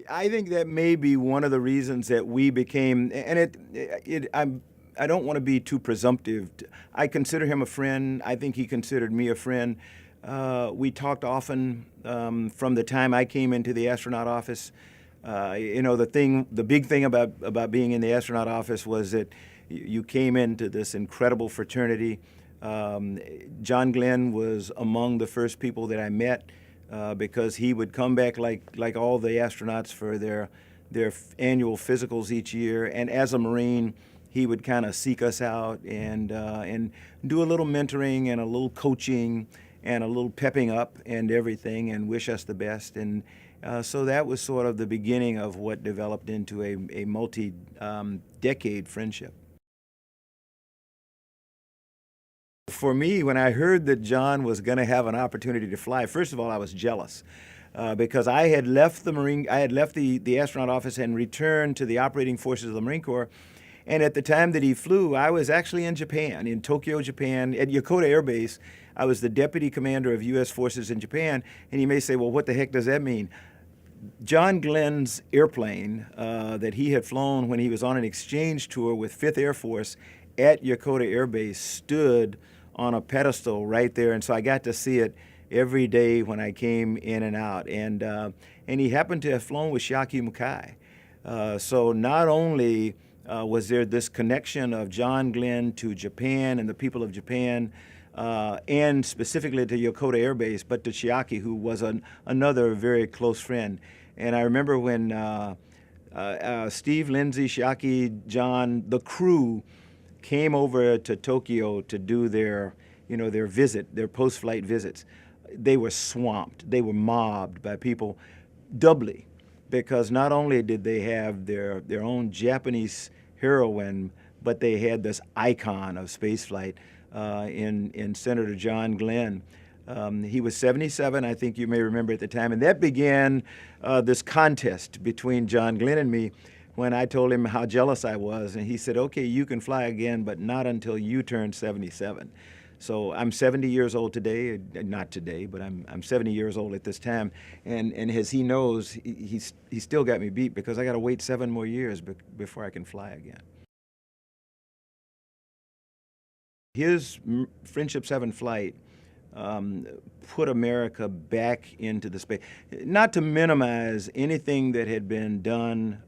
I think that may be one of the reasons that we became, and I don't want to be too presumptive. I consider him a friend. I think he considered me a friend. We talked often from the time I came into the astronaut office. The big thing about being in the astronaut office was that you came into this incredible fraternity. John Glenn was among the first people that I met because he would come back like all the astronauts for their annual physicals each year, and as a Marine, he would kind of seek us out and do a little mentoring and a little coaching and a little pepping up and everything, and wish us the best. And so that was sort of the beginning of what developed into a multi-decade friendship. For me, when I heard that John was going to have an opportunity to fly, first of all, I was jealous because I had left the astronaut office and returned to the operating forces of the Marine Corps. And at the time that he flew, I was actually in Japan, in Tokyo, Japan, at Yokota Air Base. I was the deputy commander of U.S. forces in Japan. And you may say, well, what the heck does that mean? John Glenn's airplane that he had flown when he was on an exchange tour with 5th Air Force at Yokota Air Base stood on a pedestal right there. And so I got to see it every day when I came in and out. And he happened to have flown with Shiaki Mukai. So not only was there this connection of John Glenn to Japan and the people of Japan, and specifically to Yokota Air Base, but to Shiaki, who was another very close friend. And I remember when Steve, Lindsay, Shiaki, John, the crew came over to Tokyo to do their visit, their post-flight visits. They were swamped. They were mobbed by people doubly, because not only did they have their own Japanese heroine, but they had this icon of spaceflight in Senator John Glenn. He was 77, I think you may remember at the time, and that began this contest between John Glenn and me when I told him how jealous I was, and he said, okay, you can fly again, but not until you turn 77. So I'm 70 years old today, not today, but I'm 70 years old at this time, and as he knows, he's still got me beat because I got to wait 7 more years before I can fly again. His Friendship 7 flight put America back into the space. Not to minimize anything that had been done,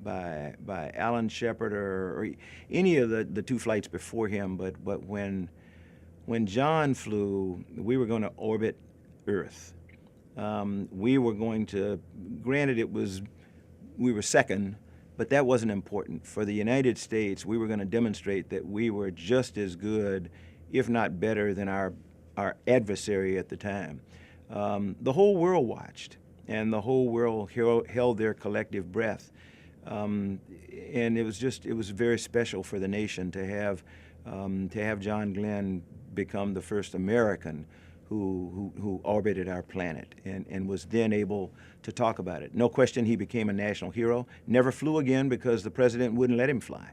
by Alan Shepard or any of the 2 flights before him. But when John flew, we were going to orbit Earth. We were going to, granted, we were second, but that wasn't important. For the United States, we were going to demonstrate that we were just as good, if not better, than our adversary at the time. The whole world watched, and the whole world held their collective breath. And it was very special for the nation to have John Glenn become the first American who orbited our planet and was then able to talk about it. No question, he became a national hero. Never flew again because the president wouldn't let him fly.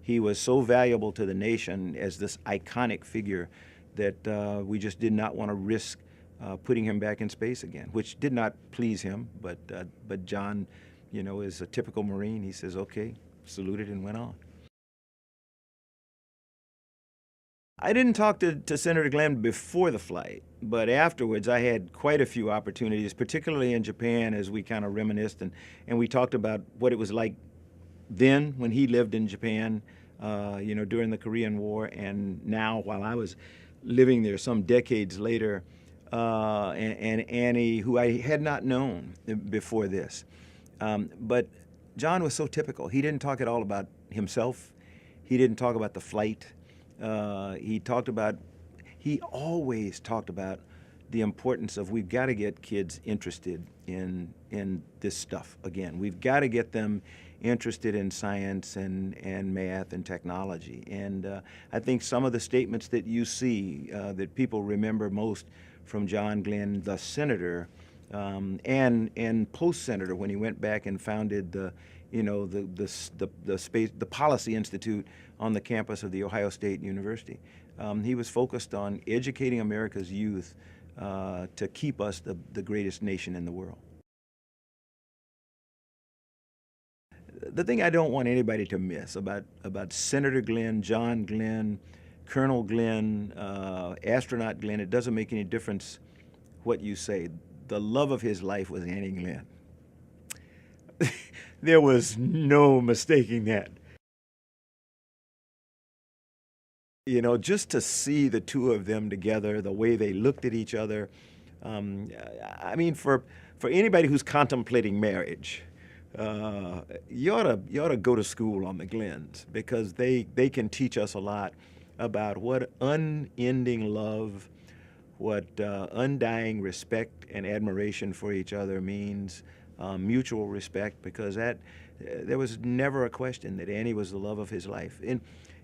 He was so valuable to the nation as this iconic figure that we just did not want to risk putting him back in space again, which did not please him. But John, is a typical Marine. He says, okay, saluted and went on. I didn't talk to Senator Glenn before the flight, but afterwards I had quite a few opportunities, particularly in Japan, as we kind of reminisced and we talked about what it was like then when he lived in Japan, during the Korean War, and now while I was living there some decades later, and Annie, who I had not known before this. But John was so typical. He didn't talk at all about himself. He didn't talk about the flight. He always talked about the importance of, we've got to get kids interested in this stuff again. We've got to get them interested in science and math and technology. And I think some of the statements that you see that people remember most from John Glenn, the senator, and post-senator, when he went back and founded the Policy Institute on the campus of the Ohio State University. He was focused on educating America's youth to keep us the greatest nation in the world. the thing I don't want anybody to miss about Senator Glenn, John Glenn, Colonel Glenn, astronaut Glenn, it doesn't make any difference what you say. The love of his life was Annie Glenn. There was no mistaking that. You know, just to see the two of them together, the way they looked at each other. I mean, for anybody who's contemplating marriage, you ought to go to school on the Glens, because they can teach us a lot about what unending love, what undying respect and admiration for each other means, mutual respect, because there was never a question that Annie was the love of his life.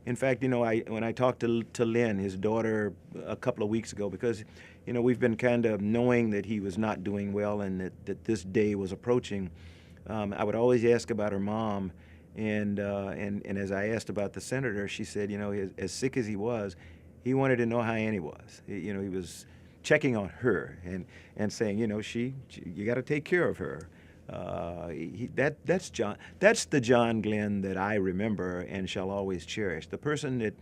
In fact, you know, when I talked to Lynn, his daughter, a couple of weeks ago, because, you know, we've been kind of knowing that he was not doing well and that this day was approaching, I would always ask about her mom, and as I asked about the senator, she said, you know, as sick as he was, he wanted to know how Annie was. You know, he was checking on her and saying, you know, you got to take care of her. That's John. That's the John Glenn that I remember and shall always cherish. The person that,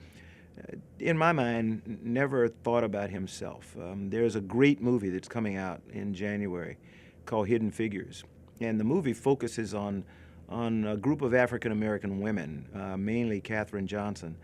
in my mind, never thought about himself. There's a great movie that's coming out in January called Hidden Figures, and the movie focuses on a group of African American women, mainly Katherine Johnson.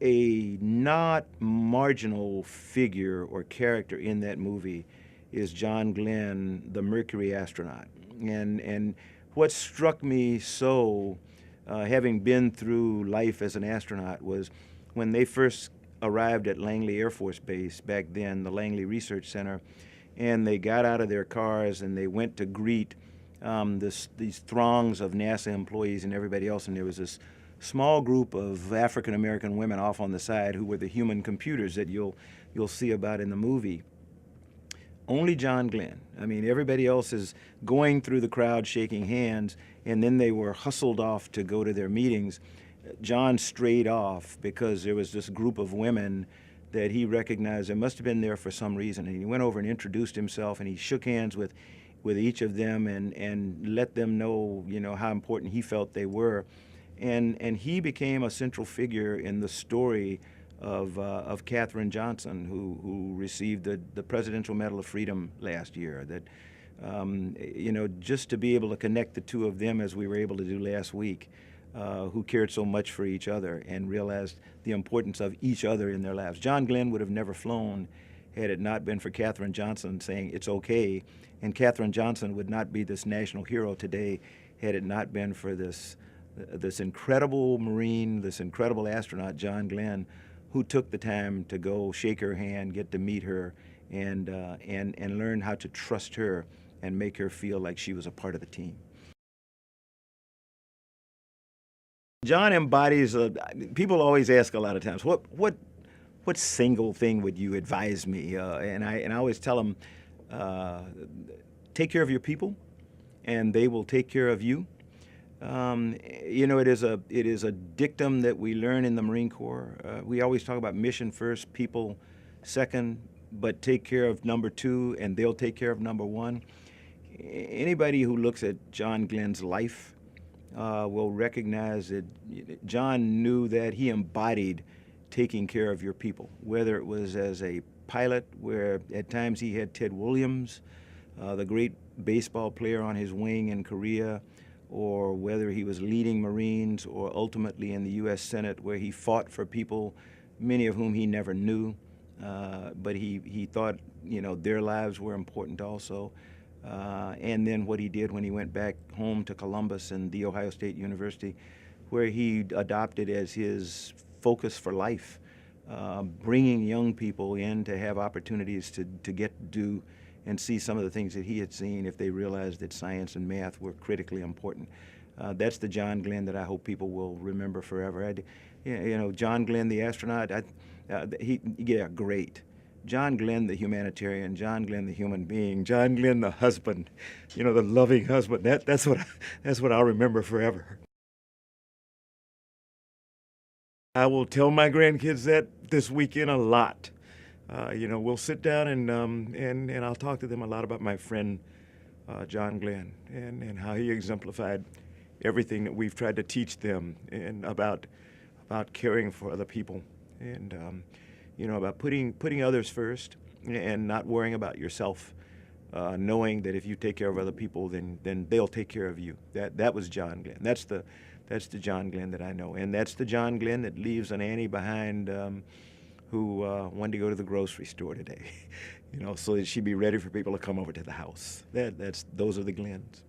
A not marginal figure or character in that movie is John Glenn, the Mercury astronaut. And what struck me so, having been through life as an astronaut, was when they first arrived at Langley Air Force Base back then, the Langley Research Center, and they got out of their cars and they went to greet these throngs of NASA employees and everybody else, and there was this small group of African American women off on the side who were the human computers that you'll see about in the movie. Only John Glenn. I mean, everybody else is going through the crowd shaking hands, and then they were hustled off to go to their meetings. John strayed off because there was this group of women that he recognized that must have been there for some reason, and he went over and introduced himself, and he shook hands with each of them and let them know, you know, how important he felt they were. And he became a central figure in the story of Katherine Johnson, who received the Presidential Medal of Freedom last year. That, you know, just to be able to connect the two of them as we were able to do last week, who cared so much for each other and realized the importance of each other in their lives. John Glenn would have never flown had it not been for Katherine Johnson saying it's okay, and Katherine Johnson would not be this national hero today had it not been for this incredible Marine, this incredible astronaut, John Glenn, who took the time to go shake her hand, get to meet her, and learn how to trust her and make her feel like she was a part of the team. John embodies people always ask a lot of times, what single thing would you advise me? And I always tell them, take care of your people, and they will take care of you. You know, it is a dictum that we learn in the Marine Corps. We always talk about mission first, people second, but take care of number two, and they'll take care of number one. Anybody who looks at John Glenn's life will recognize that John knew that he embodied taking care of your people, whether it was as a pilot, where at times he had Ted Williams, the great baseball player, on his wing in Korea, or whether he was leading Marines, or ultimately in the U.S. Senate, where he fought for people, many of whom he never knew, but he thought, you know, their lives were important also. And then what he did when he went back home to Columbus and The Ohio State University, where he adopted as his focus for life, bringing young people in to have opportunities to get to do and see some of the things that he had seen if they realized that science and math were critically important. That's the John Glenn that I hope people will remember forever. You know, John Glenn, the astronaut, great. John Glenn, the humanitarian, John Glenn, the human being, John Glenn, the husband, you know, the loving husband. That's what I'll remember forever. I will tell my grandkids that this weekend a lot. You know, we'll sit down and I'll talk to them a lot about my friend John Glenn and how he exemplified everything that we've tried to teach them and about caring for other people, and about putting others first and not worrying about yourself, knowing that if you take care of other people, then they'll take care of you. That was John Glenn. That's the John Glenn that I know, and that's the John Glenn that leaves an Annie behind who wanted to go to the grocery store today, so that she'd be ready for people to come over to the house. Those are the Glenns.